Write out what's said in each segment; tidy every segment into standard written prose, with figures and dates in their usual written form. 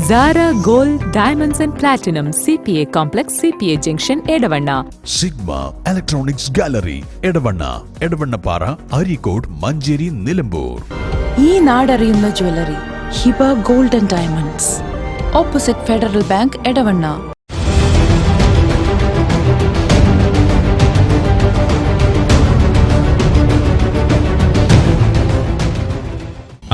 Zara Gold Diamonds and Platinum CPA Complex CPA Junction Edavanna. Sigma Electronics Gallery Edavanna Edavannapara Arikod Manjeri Nilambur. ഈ നാടറിയുന്ന jewellery Hiba gold and diamonds, opposite Federal Bank, Edavanna.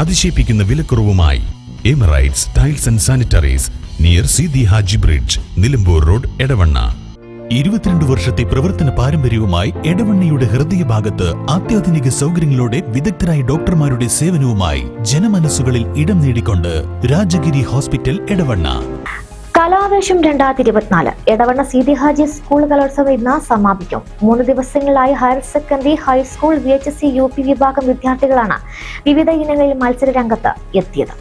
അതിശയിപ്പിക്കുന്ന വിലക്കുറവുമായി Emirates tiles and sanitaries near Seethi Haji bridge, Nilambur road, Edavanna. 22 വർഷത്തെ പ്രവർത്തന പാരമ്പര്യവുമായി എടവണ്ണയുടെ ഹൃദയഭാഗത്ത് അത്യാധുനിക സൗകര്യങ്ങളോടെ വിദഗ്ധരായ ഡോക്ടർമാരുടെ സേവനവുമായി ജനമനസ്സുകളിൽ ഇടം നേടിക്കൊണ്ട് രാജഗിരി ഹോസ്പിറ്റൽ, എടവണ്ണ. കലാവേശം 2024 എടവണ്ണ സീതി ഹാജി സ്കൂൾ കലോത്സവം ഇന്ന് സമാപിക്കും. 3 ദിവസങ്ങളിലായി higher secondary, high school, VHSC, UP വിഭാഗം വിദ്യാർത്ഥികളാണ് വിവിധ ഇനങ്ങളിൽ മത്സര രംഗത്ത് എത്തിയത്.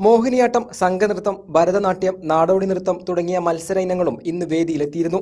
മോഹിനിയാട്ടം, സംഘനൃത്തം, ഭരതനാട്യം, നാടോടി നൃത്തം തുടങ്ങിയ മത്സര ഇനങ്ങളും ഇന്ന് വേദിയിലെത്തിയിരുന്നു.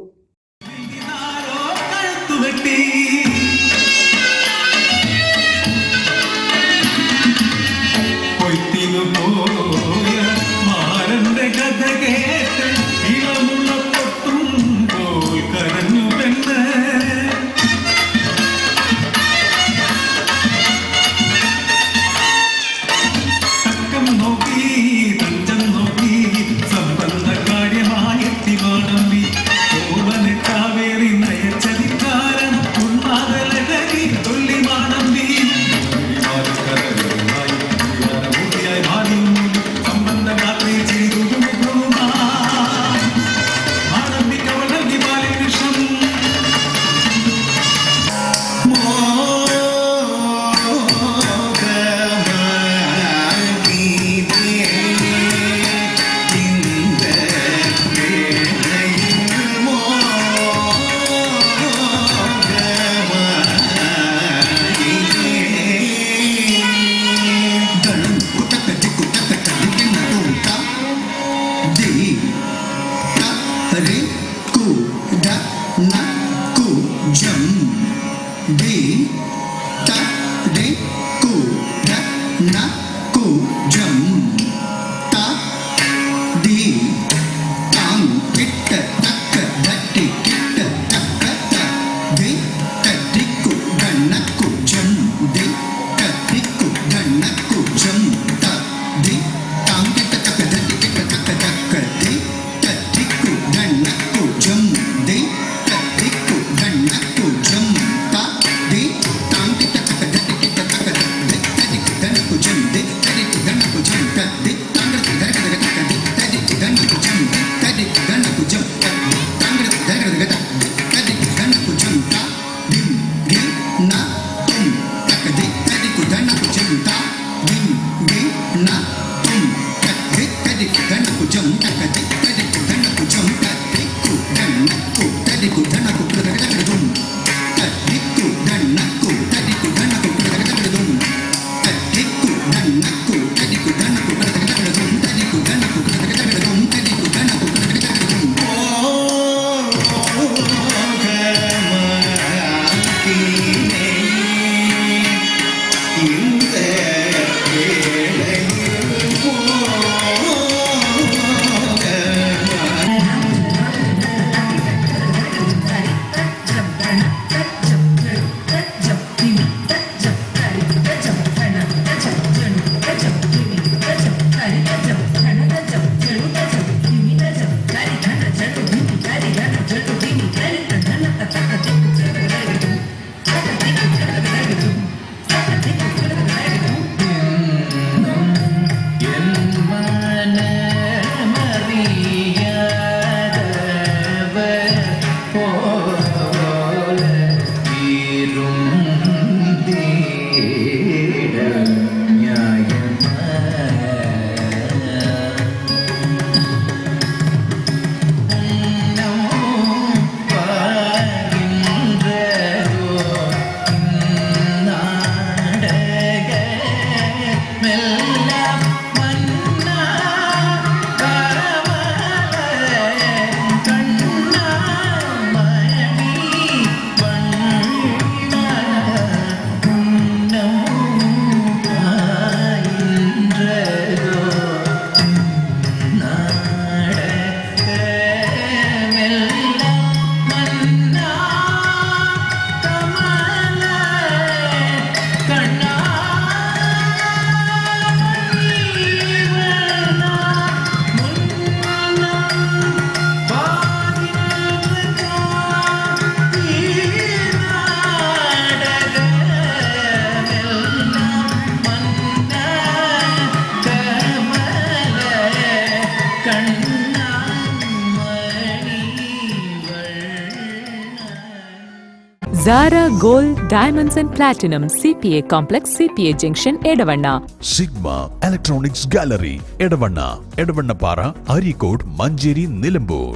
Zara Gold Diamonds and Platinum CPA Complex CPA Junction Edavanna. Sigma Electronics Gallery Edavanna Edavannappara Areekode Manjeri Nilambur.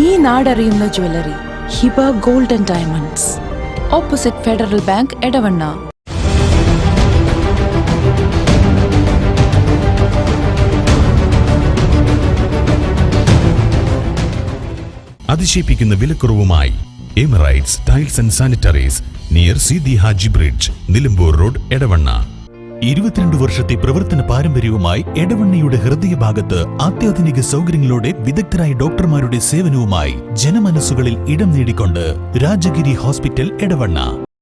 ഈ നാടറിയുന്ന jewellery Hiba gold and diamonds, opposite Federal Bank, Edavanna. അതിശയിപ്പിക്കുന്ന വിലക്കുറവുമായി Emirates tiles and sanitaries near Seethi Haji bridge, Nilambur road, Edavanna. 22 വർഷത്തെ പ്രവർത്തന പാരമ്പര്യവുമായി എടവണ്ണയുടെ ഹൃദയഭാഗത്ത് അത്യാധുനിക സൗകര്യങ്ങളോടെ വിദഗ്ധരായ ഡോക്ടർമാരുടെ സേവനവുമായി ജനമനസ്സുകളിൽ ഇടം നേടിക്കൊണ്ട് രാജഗിരി ഹോസ്പിറ്റൽ, എടവണ്ണ.